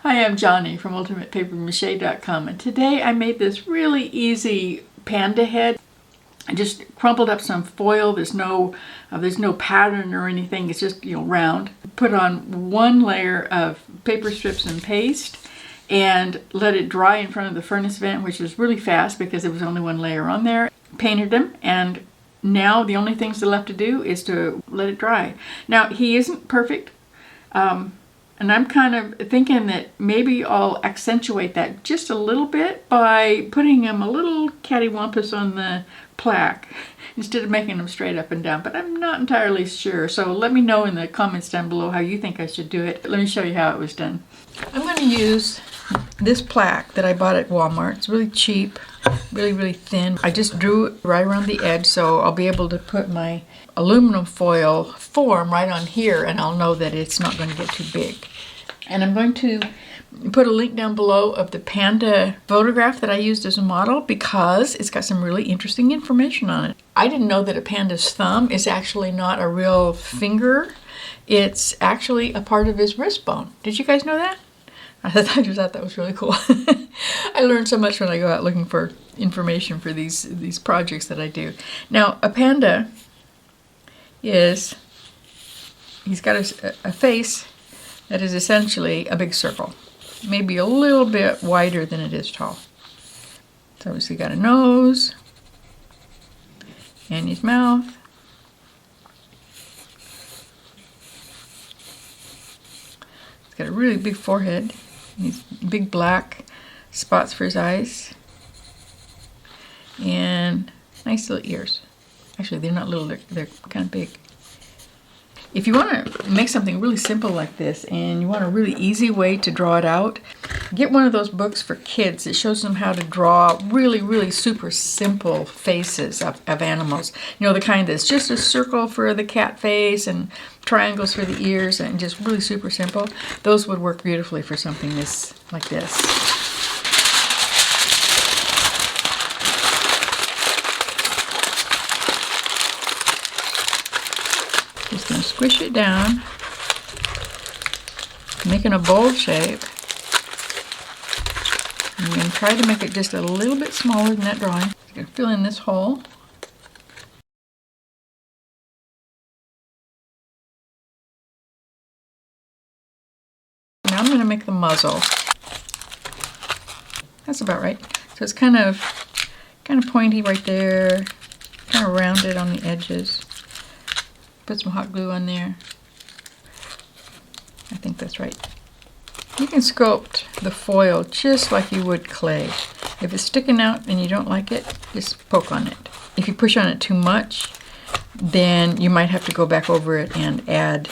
Hi, I'm Johnny from UltimatePaperMache.com, and today I made this really easy panda head. I just crumpled up some foil. There's no pattern or anything. It's just round. Put on one layer of paper strips and paste, and let it dry in front of the furnace vent, which was really fast because there was only one layer on there. Painted them, and now the only things left to do is to let it dry. Now he isn't perfect. And I'm kind of thinking that maybe I'll accentuate that just a little bit by putting him a little cattywampus on the plaque instead of making them straight up and down. But I'm not entirely sure. So let me know in the comments down below how you think I should do it. Let me show you how it was done. I'm going to use this plaque that I bought at Walmart. It's really cheap, really thin. I just drew it right around the edge, so I'll be able to put my aluminum foil form right on here, and I'll know that it's not going to get too big. And I'm going to put a link down below of the Panda photograph that I used as a model because it's got some really interesting information on it. I didn't know that a panda's thumb is actually not a real finger. It's actually a part of his wrist bone. Did you guys know that? I just thought that was really cool. I learned so much when I go out looking for information for these projects that I do. Now, a panda he's got a face that is essentially a big circle, maybe a little bit wider than it is tall. It's obviously got a nose and his mouth. It's got a really big forehead, these big black spots for his eyes, and nice little ears. Actually, they're not little, they're kind of big. If you want to make something really simple like this and you want a really easy way to draw it out, get one of those books for kids. It shows them how to draw really super simple faces of animals. You know, the kind that's just a circle for the cat face and triangles for the ears and just really super simple. Those would work beautifully for something like this. Just going to squish it down, making a bold shape. I'm going to try to make it just a little bit smaller than that drawing. I'm going to fill in this hole. Now I'm going to make the muzzle. That's about right. So it's kind of pointy right there, kind of rounded on the edges. Put some hot glue on there. I think that's right. You can sculpt the foil just like you would clay. If it's sticking out and you don't like it, just poke on it. If you push on it too much, then you might have to go back over it and add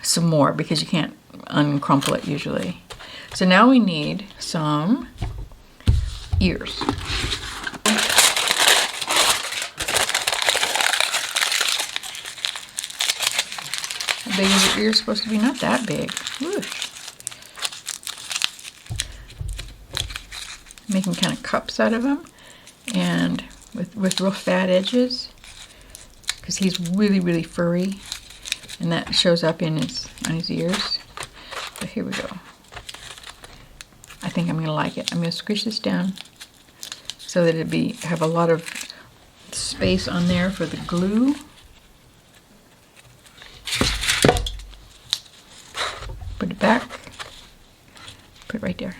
some more because you can't uncrumple it usually. So now we need some ears. How big is your ear supposed to be? Not that big. Whoosh. Making kind of cups out of them, and with real fat edges, because he's really furry, and that shows up on his ears. But here we go. I think I'm going to like it. I'm going to squish this down so that it have a lot of space on there for the glue. Put it back, put it right there.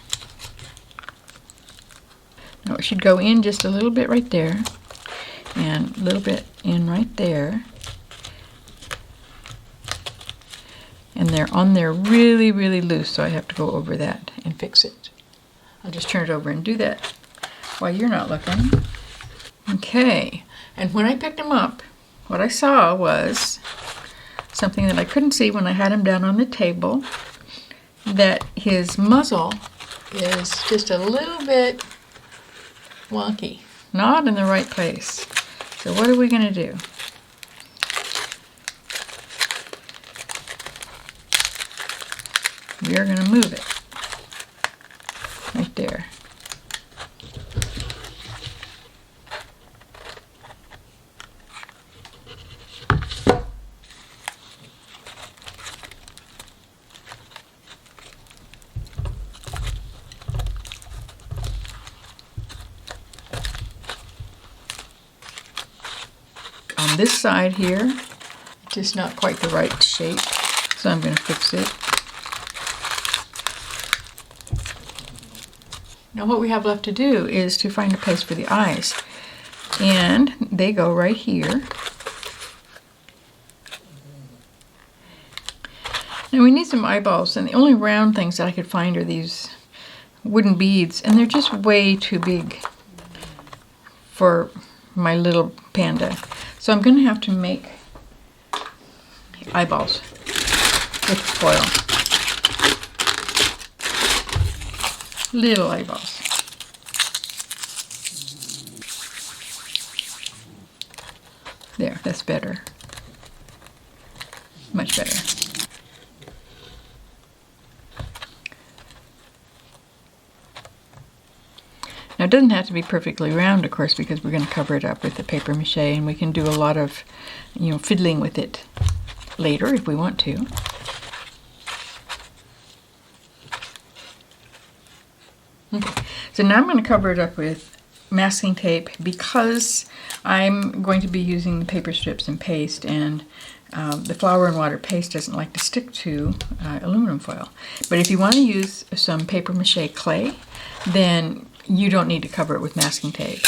Now it should go in just a little bit right there, and a little bit in right there. And they're on there really loose, so I have to go over that and fix it. I'll just turn it over and do that while you're not looking. Okay, and when I picked them up, what I saw was something that I couldn't see when I had him down on the table, that his muzzle is just a little bit wonky, not in the right place. So what are we going to do? We are going to move it right there. this side here, just not quite the right shape, so I'm going to fix it. Now what we have left to do is to find a place for the eyes, and they go right here. Now we need some eyeballs, and the only round things that I could find are these wooden beads, and they're just way too big for my little panda. So I'm going to have to make eyeballs with foil. Little eyeballs. There, that's better. Much better. Now it doesn't have to be perfectly round, of course, because we're going to cover it up with the paper mache, and we can do a lot of, fiddling with it later if we want to. Okay, so now I'm going to cover it up with masking tape because I'm going to be using the paper strips and paste, and the flour and water paste doesn't like to stick to aluminum foil. But if you want to use some paper mache clay, then you don't need to cover it with masking tape.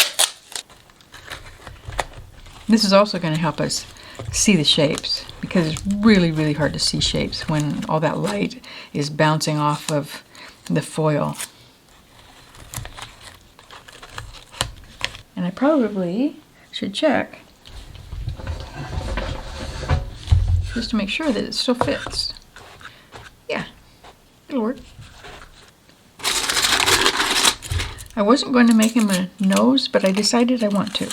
This is also going to help us see the shapes, because it's really, really hard to see shapes when all that light is bouncing off of the foil. And I probably should check just to make sure that it still fits. Yeah, it'll work. I wasn't going to make him a nose, but I decided I want to.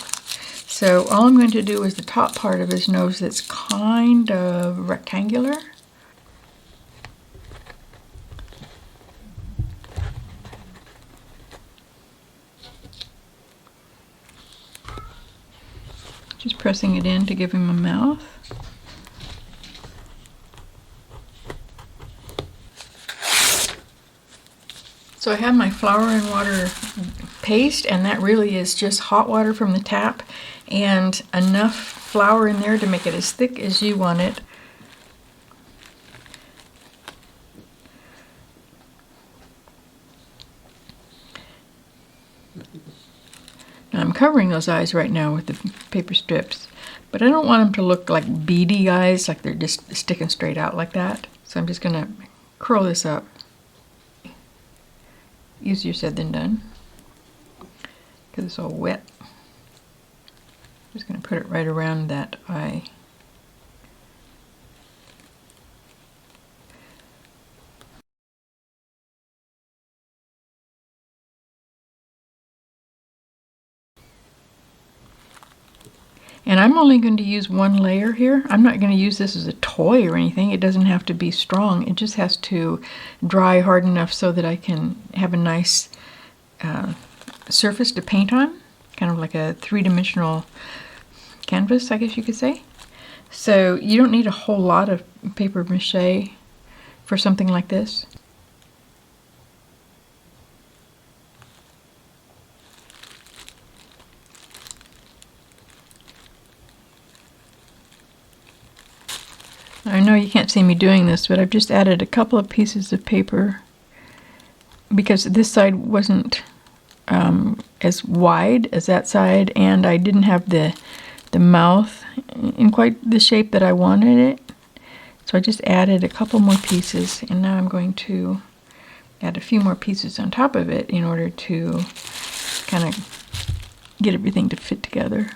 So all I'm going to do is the top part of his nose that's kind of rectangular. Just pressing it in to give him a mouth. So I have my flour and water paste, and that really is just hot water from the tap and enough flour in there to make it as thick as you want it. Now I'm covering those eyes right now with the paper strips, but I don't want them to look like beady eyes, like they're just sticking straight out like that. So I'm just going to curl this up. Easier said than done, because it's all wet. Just going to put it right around that eye. And I'm only going to use one layer here. I'm not going to use this as a toy or anything. It doesn't have to be strong. It just has to dry hard enough so that I can have a nice surface to paint on. Kind of like a three-dimensional canvas, I guess you could say. So you don't need a whole lot of paper mache for something like this. I know you can't see me doing this, but I've just added a couple of pieces of paper because this side wasn't as wide as that side, and I didn't have the mouth in quite the shape that I wanted it. So I just added a couple more pieces, and now I'm going to add a few more pieces on top of it in order to kind of get everything to fit together.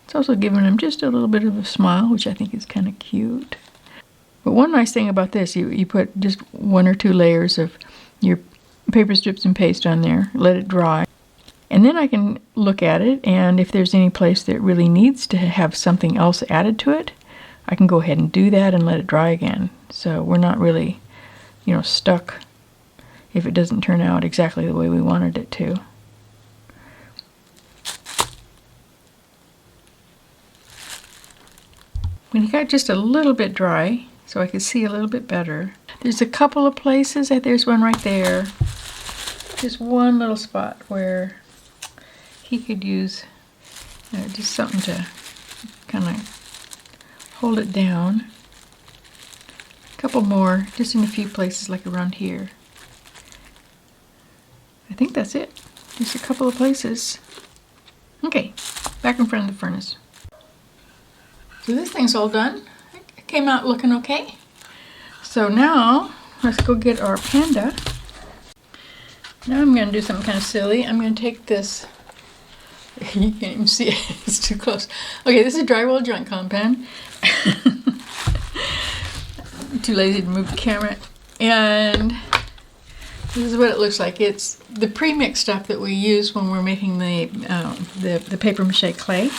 It's also giving him just a little bit of a smile, which I think is kind of cute. But one nice thing about this, you put just one or two layers of your paper strips and paste on there, let it dry. And then I can look at it, and if there's any place that really needs to have something else added to it, I can go ahead and do that and let it dry again. So we're not really, stuck if it doesn't turn out exactly the way we wanted it to. When you got just a little bit dry, so I could see a little bit better, there's a couple of places, there's one right there, just one little spot where he could use Just something to kind of hold it down. A couple more, just in a few places like around here. I think that's it. Just a couple of places. Okay, back in front of the furnace. So this thing's all done. It came out looking okay. So now, let's go get our Panda. Now I'm going to do something kind of silly. I'm going to take this. You can't even see it. It's too close. Okay, this is drywall joint compound. Too lazy to move the camera. And this is what it looks like. It's the pre-mix stuff that we use when we're making the paper mache clay.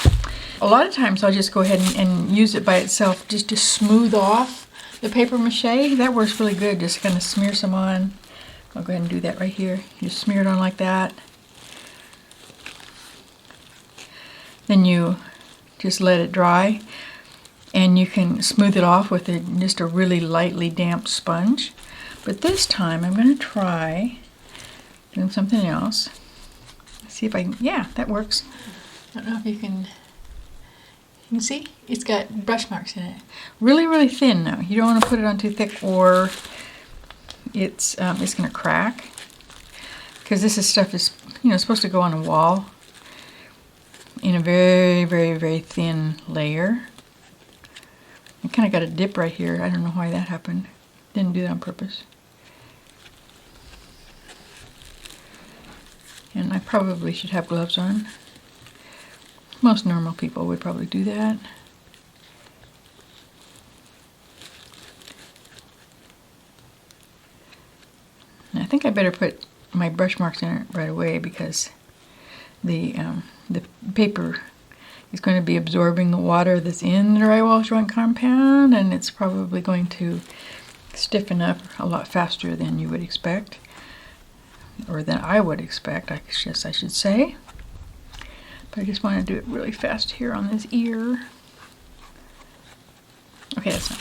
A lot of times I'll just go ahead and use it by itself just to smooth off the paper mache. That works really good. Just kind of smear some on. I'll go ahead and do that right here. Just smear it on like that. Then you just let it dry, and you can smooth it off with just a really lightly damp sponge. But this time I'm going to try doing something else. Let's see if I can, yeah, that works. I don't know if you can see, it's got brush marks in it. Really, really thin now. You don't want to put it on too thick or it's going to crack. Because this is stuff is, supposed to go on a wall in a very, very, very thin layer. I kind of got a dip right here. I don't know why that happened. Didn't do that on purpose. And I probably should have gloves on. Most normal people would probably do that. And I think I better put my brush marks in it right away because the paper is going to be absorbing the water that's in the drywall joint compound, and it's probably going to stiffen up a lot faster than you would expect, or than I would expect, I guess I should say. But I just want to do it really fast here on this ear. Okay, that's not.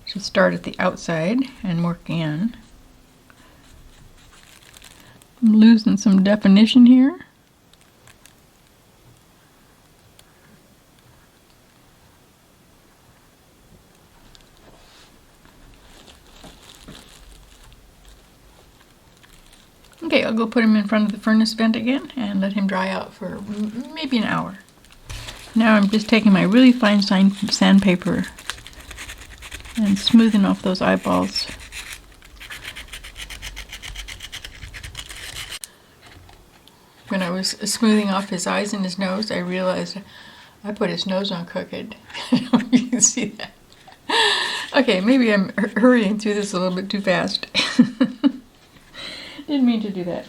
Should start at the outside and work in. I'm losing some definition here. Okay, I'll go put him in front of the furnace vent again and let him dry out for maybe an hour. Now I'm just taking my really fine sandpaper and smoothing off those eyeballs. When I was smoothing off his eyes and his nose, I realized I put his nose on crooked. I don't know if you can see that. Okay, maybe I'm hurrying through this a little bit too fast. Didn't mean to do that.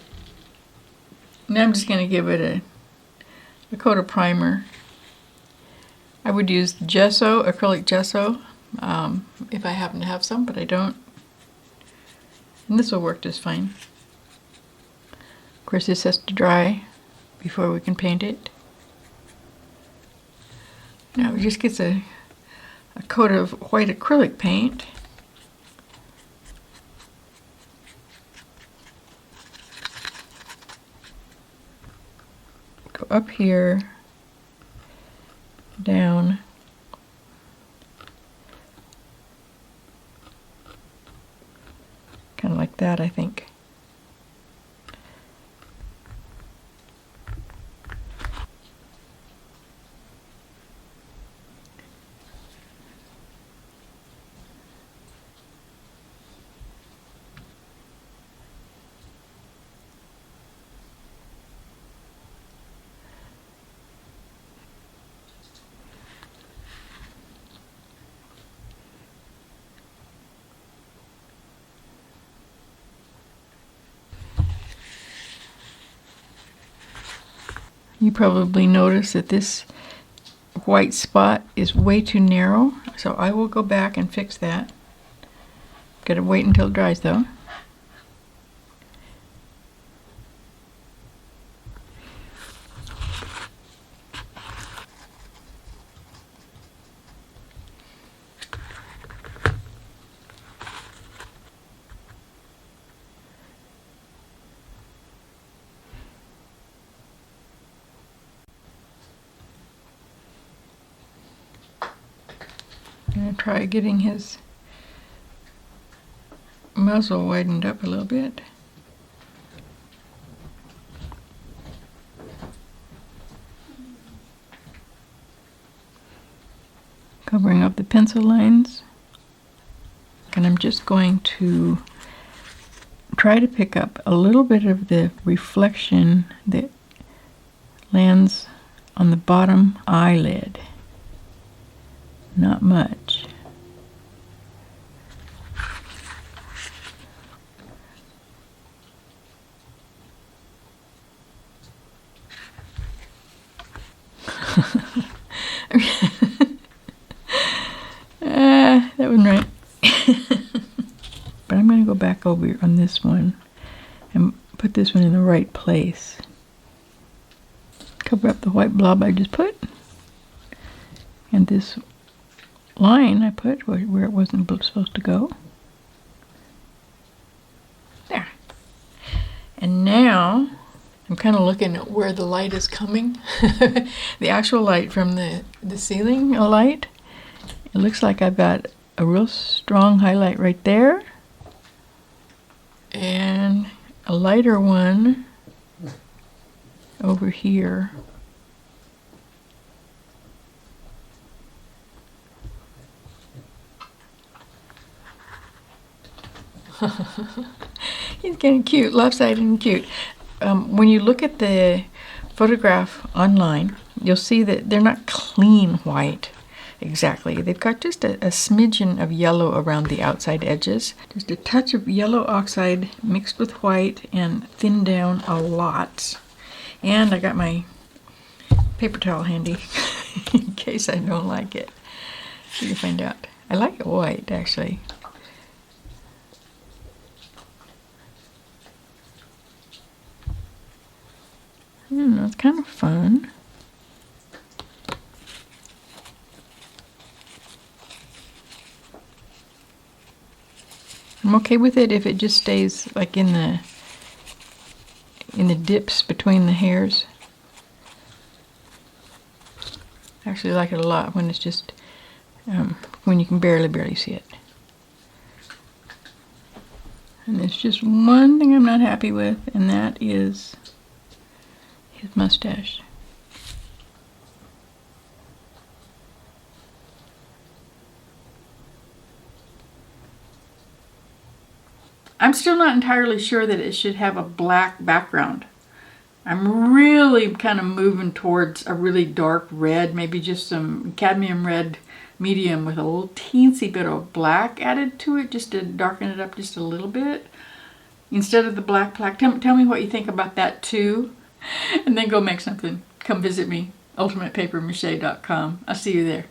Now I'm just going to give it a coat of primer. I would use gesso, acrylic gesso, if I happen to have some, but I don't. And this will work just fine. Of course, this has to dry before we can paint it. Now it just gets a coat of white acrylic paint. Go up here, down, kind of like that, I think. You probably notice that this white spot is way too narrow, so I will go back and fix that. Gotta wait until it dries though. I'm going to try getting his muzzle widened up a little bit. Covering up the pencil lines. And I'm just going to try to pick up a little bit of the reflection that lands on the bottom eyelid. Not much. That wasn't right. But I'm going to go back over on this one and put this one in the right place. Cover up the white blob I just put. And this line I put where it wasn't supposed to go. There. And now I'm kind of looking at where the light is coming. The actual light from the ceiling light. It looks like I've got a real strong highlight right there. And a lighter one over here. He's getting cute, lopsided and cute. When you look at the photograph online, you'll see that they're not clean white exactly. They've got just a smidgen of yellow around the outside edges. Just a touch of yellow oxide mixed with white and thinned down a lot. And I got my paper towel handy in case I don't like it. So you can find out. I like it white, actually. That's kind of fun. I'm okay with it if it just stays like in the dips between the hairs. I actually like it a lot when it's just when you can barely see it. And there's just one thing I'm not happy with, and that is his mustache. I'm still not entirely sure that it should have a black background. I'm really kind of moving towards a really dark red, maybe just some cadmium red medium with a little teensy bit of black added to it, just to darken it up just a little bit instead of the black. Tell me what you think about that too, and then go make something. Come visit me, ultimatepapermache.com. I'll see you there.